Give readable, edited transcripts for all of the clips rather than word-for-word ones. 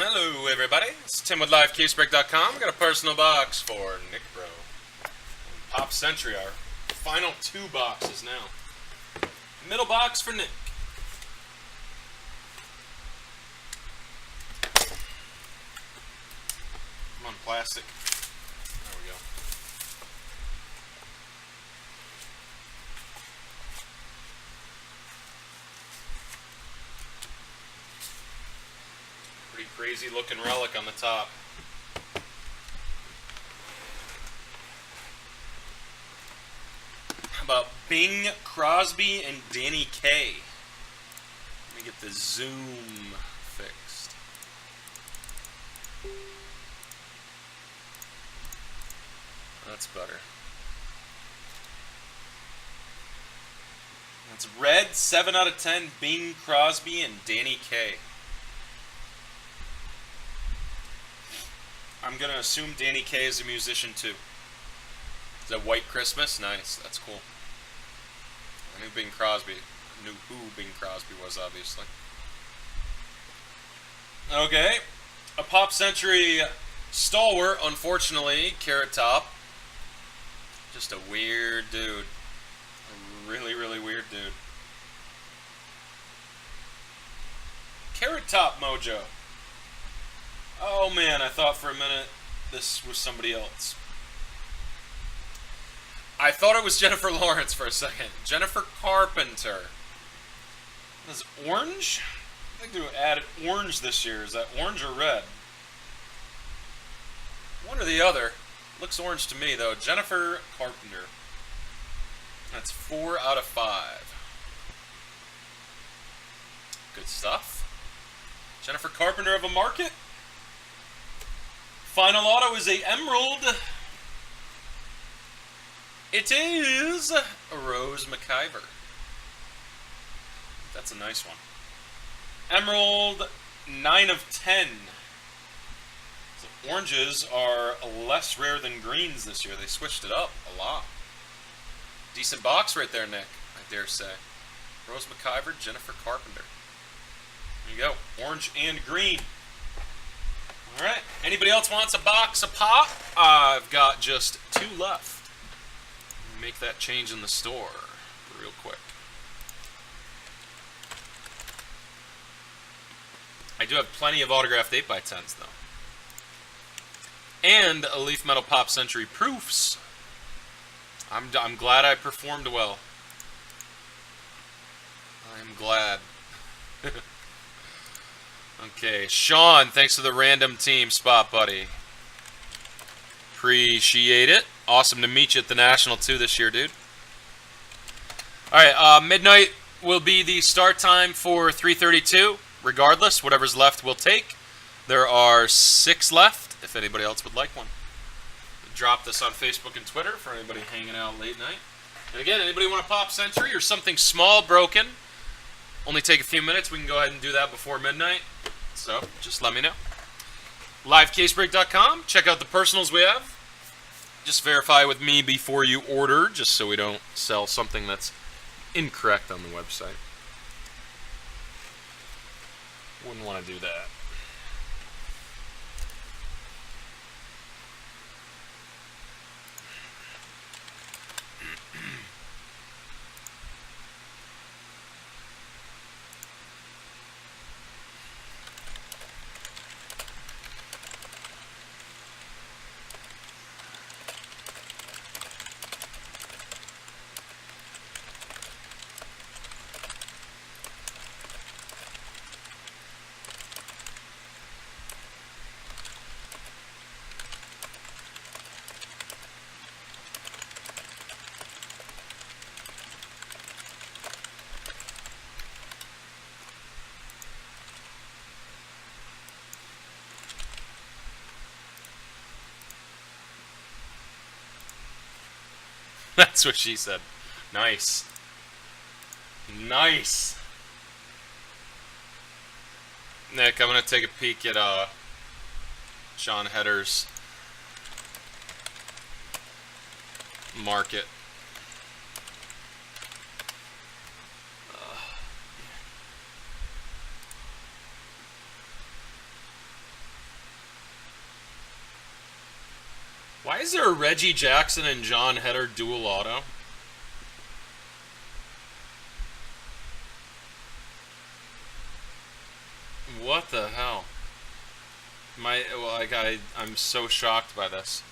Hello, everybody. It's Tim with LiveCaseBreak.com. Got a personal box for Nick Bro. Pop Century, our final 2 boxes now. Middle box for Nick. Come on, plastic. There we go. Pretty crazy looking relic on the top. How about Bing Crosby and Danny Kaye? Let me get the zoom fixed. That's better. That's red, 7 out of 10, Bing Crosby and Danny Kaye. I'm going to assume Danny Kaye is a musician too. Is that White Christmas? Nice, that's cool. I knew Bing Crosby. I knew who Bing Crosby was, obviously. Okay. A Pop Century stalwart, unfortunately, Carrot Top. Just a weird dude. A really, really weird dude. Carrot Top Mojo. Oh man, I thought for a minute this was somebody else. I thought it was Jennifer Lawrence for a second. Jennifer Carpenter. Is it orange? I think they added orange this year. Is that orange or red? One or the other. Looks orange to me though. Jennifer Carpenter. That's 4 out of 5. Good stuff. Jennifer Carpenter of a market. Final auto is a Emerald. It is a Rose McIver. That's a nice one. Emerald, 9 of 10. So oranges are less rare than greens this year. They switched it up a lot. Decent box right there, Nick, I dare say. Rose McIver, Jennifer Carpenter. There you go. Orange and green. All right. Anybody else wants a box of pop? I've got just 2 left. Make that change in the store real quick. I do have plenty of autographed 8x10s though. And a Leaf Metal Pop Century proofs. I'm glad I performed well. I'm glad. Okay, Sean, thanks for the random team spot, buddy. Appreciate it. Awesome to meet you at the National, too, this year, dude. Alright, midnight will be the start time for 332. Regardless, whatever's left we'll take. There are 6 left, if anybody else would like one. Drop this on Facebook and Twitter for anybody hanging out late night. And again, anybody want a Pop Century or something small broken? Only take a few minutes. We can go ahead and do that before midnight. So, just let me know. LiveCaseBreak.com. Check out the personals we have. Just verify with me before you order, just so we don't sell something that's incorrect on the website. Wouldn't want to do that. That's what she said. Nice. Nice. Nick, I'm going to take a peek at Sean Hedder's market. is there a Reggie Jackson and John Heder dual auto? What the hell? I'm so shocked by this.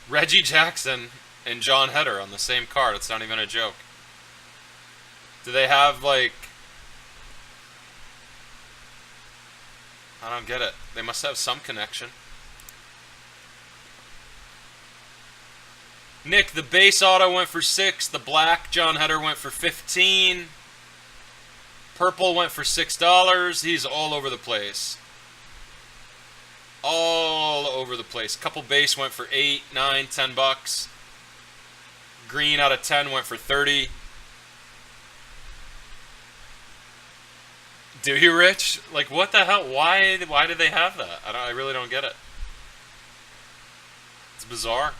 Reggie Jackson and John Heder on the same card. It's not even a joke. Do they have, like... I don't get it. They must have some connection. Nick, the base auto went for 6. The black John Heder went for 15. Purple went for $6. He's all over the place. All over the place. Couple base went for 8, 9, 10 bucks. Green out of 10 went for 30. Do you, Rich? Like, what the hell? Why did they have that? I really don't get it. It's bizarre.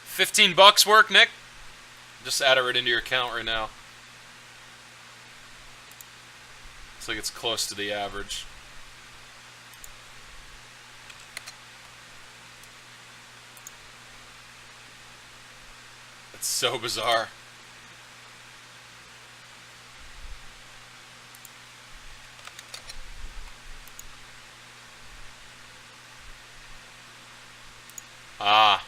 $15 work, Nick? Just add it right into your account right now. Looks like it's close to the average. It's so bizarre. Ah.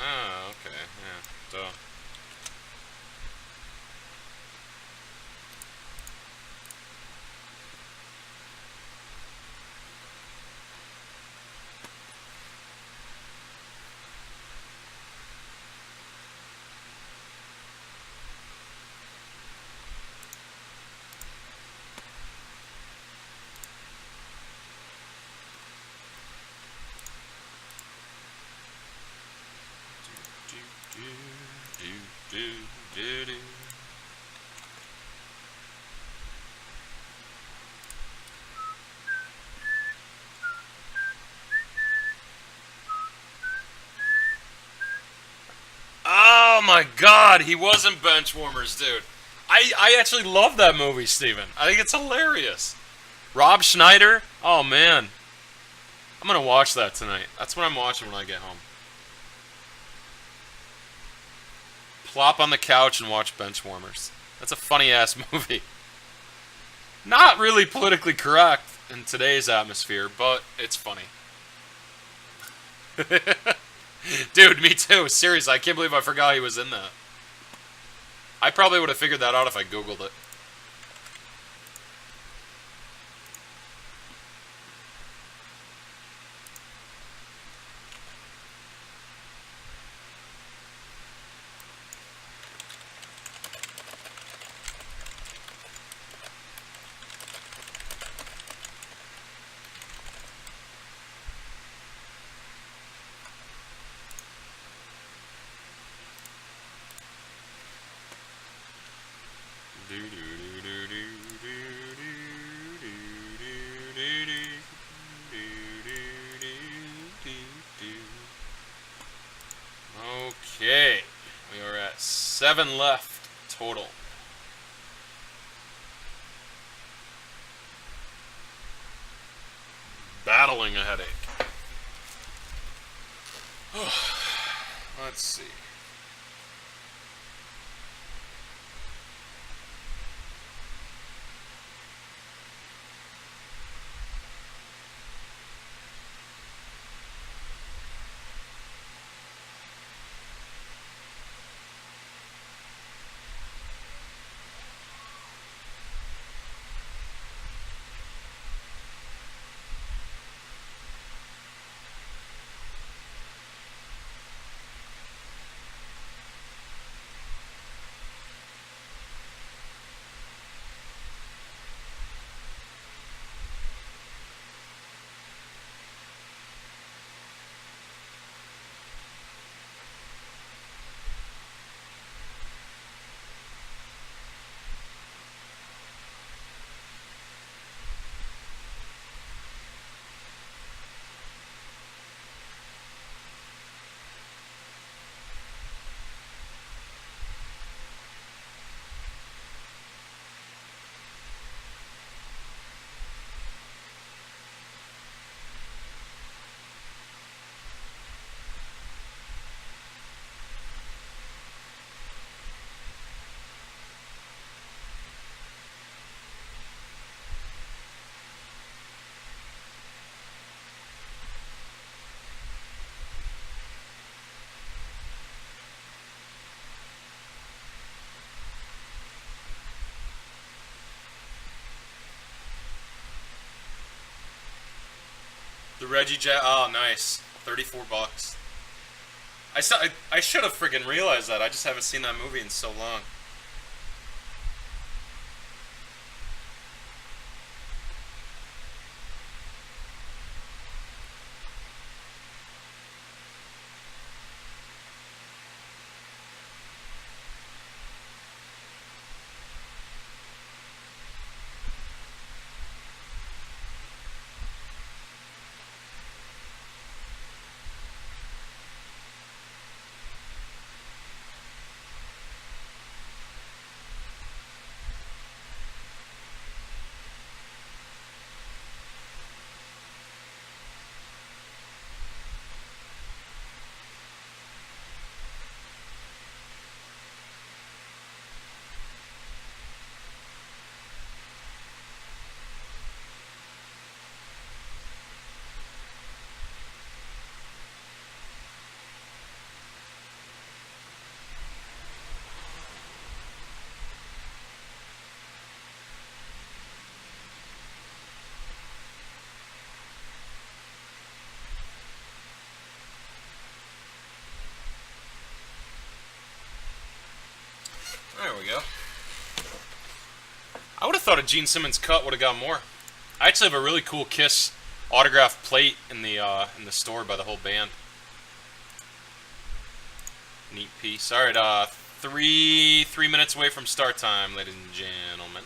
Ah, okay, yeah, duh. Oh my god, he wasn't Benchwarmers, dude. I actually love that movie, Steven. I think it's hilarious. Rob Schneider? Oh man. I'm gonna watch that tonight. That's what I'm watching when I get home. Plop on the couch and watch Benchwarmers. That's a funny ass movie. Not really politically correct in today's atmosphere, but it's funny. Dude, me too. Seriously, I can't believe I forgot he was in that. I probably would have figured that out if I Googled it. Okay, we are at 7 left total. battling a headache. Let's see. The Reggie Jack. Oh, nice. $34. I should have friggin' realized that. I just haven't seen that movie in so long. There we go. I would have thought a Gene Simmons cut would have got more. I actually have a really cool Kiss autographed plate in the store by the whole band. Neat piece. All right, 3 minutes away from start time, ladies and gentlemen.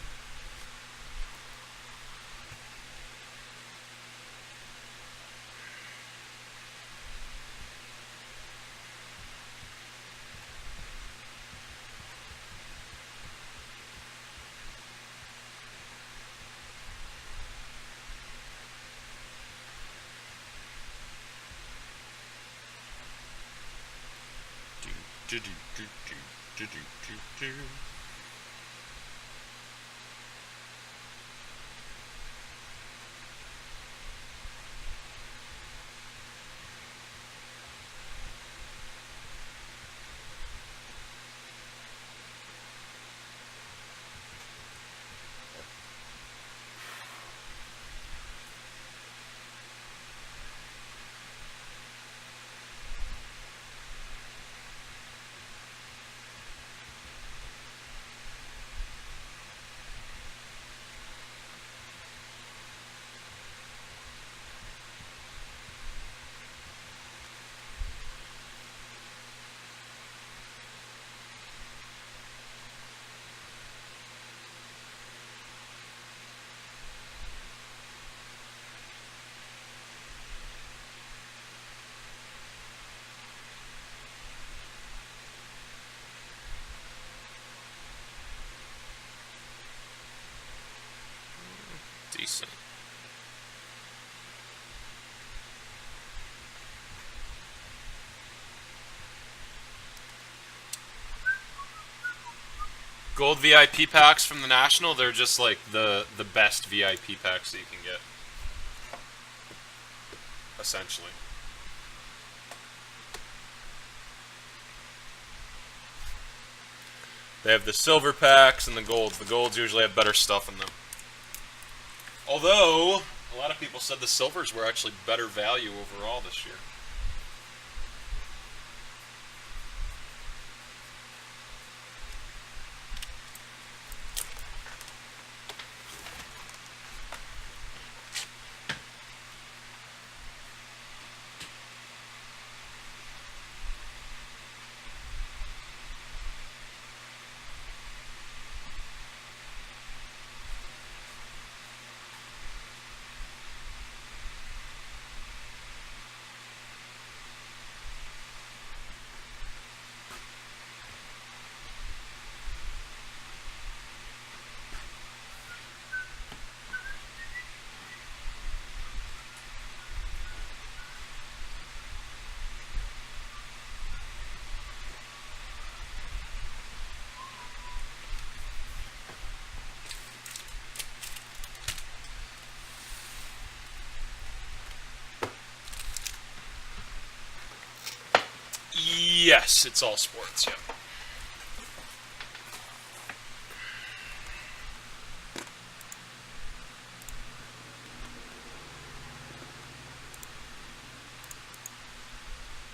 Decent. Gold VIP packs from the National, they're just like the best VIP packs that you can get. Essentially. They have the silver packs and the golds. The golds usually have better stuff in them. Although, a lot of people said the silvers were actually better value overall this year. Yes, it's all sports, yeah.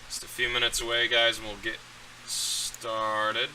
Just a few minutes away, guys, and we'll get started.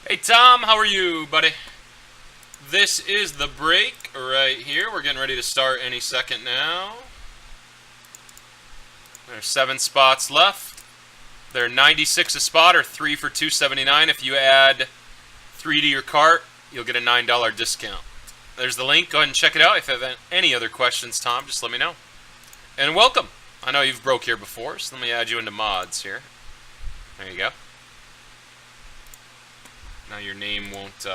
Hey Tom, how are you, buddy? This is the break right here. We're getting ready to start any second now. There's 7 spots left. They're 96 a spot or 3 for $2.79. If you add 3 to your cart, you'll get a $9 discount. There's the link. Go ahead and check it out. If you have any other questions, Tom, just let me know. And welcome. I know you've broke here before, so let me add you into mods here. There you go. Now your name won't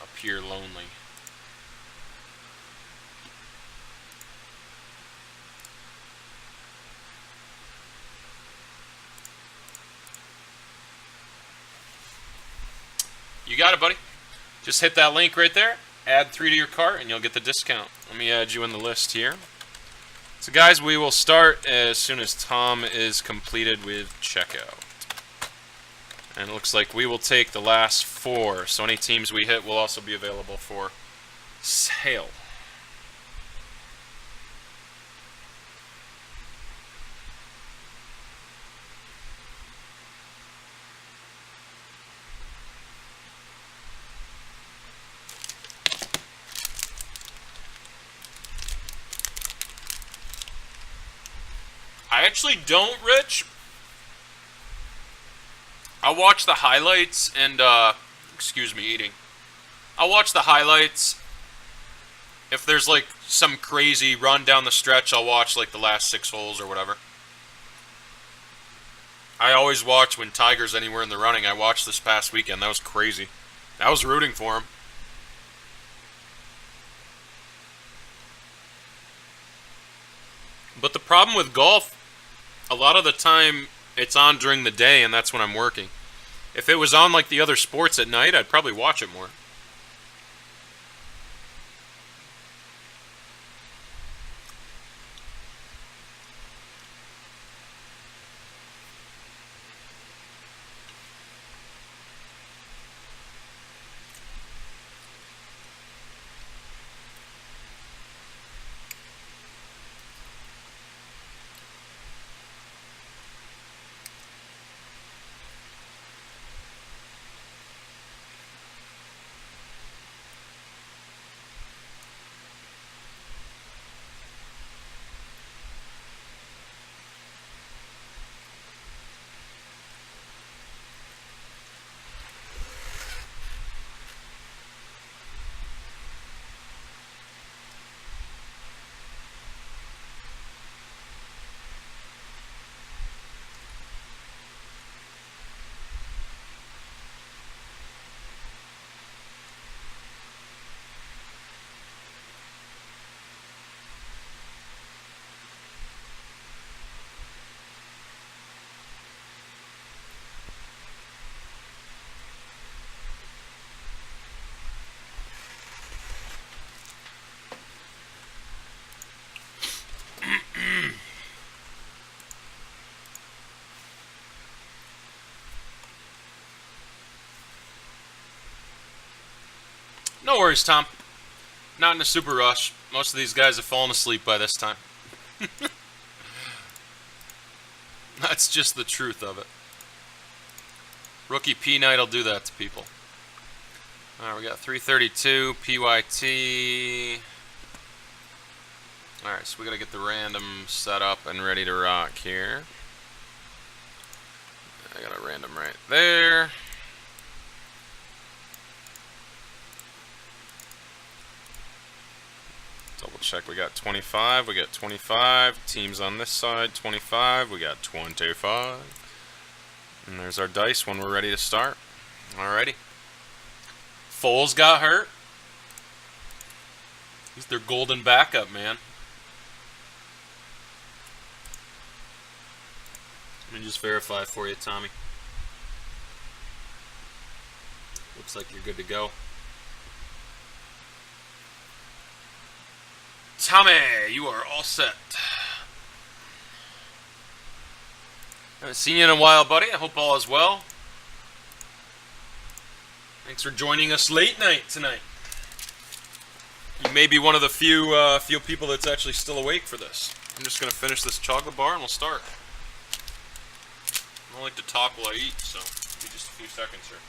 appear lonely. You got it, buddy. Just hit that link right there, add 3 to your cart, and you'll get the discount. Let me add you in the list here. So guys, we will start as soon as Tom is completed with checkout. And it looks like we will take the last 4. So any teams we hit will also be available for sale. I actually don't, Rich. I watch the highlights and, excuse me, eating. I'll watch the highlights. If there's, like, some crazy run down the stretch, I'll watch, like, the last 6 holes or whatever. I always watch when Tiger's anywhere in the running. I watched this past weekend. That was crazy. I was rooting for him. But the problem with golf, a lot of the time, it's on during the day, and that's when I'm working. If it was on like the other sports at night, I'd probably watch it more. No worries, Tom. Not in a super rush. Most of these guys have fallen asleep by this time. That's just the truth of it. Rookie P Knight will do that to people. Alright, we got 332, PYT. Alright, so we gotta get the random set up and ready to rock here. I got a random right there. Double check, we got 25, we got 25. Teams on this side, 25, we got 25. And there's our dice when we're ready to start. Alrighty. Foles got hurt. He's their golden backup, man. Let me just verify for you, Tommy. Looks like you're good to go. Tommy, you are all set. Haven't seen you in a while, buddy. I hope all is well. Thanks for joining us late night tonight. You may be one of the few people that's actually still awake for this. I'm just gonna finish this chocolate bar and we'll start. I don't like to talk while I eat, so give me just a few seconds here.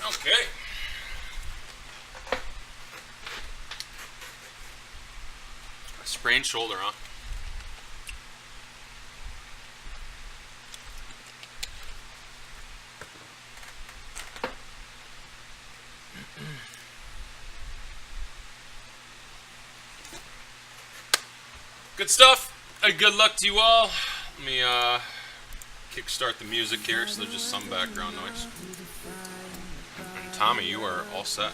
Okay. Sprained shoulder, huh? Good stuff. Good luck to you all. Let me kickstart the music here so there's just some background noise. And Tommy, you are all set.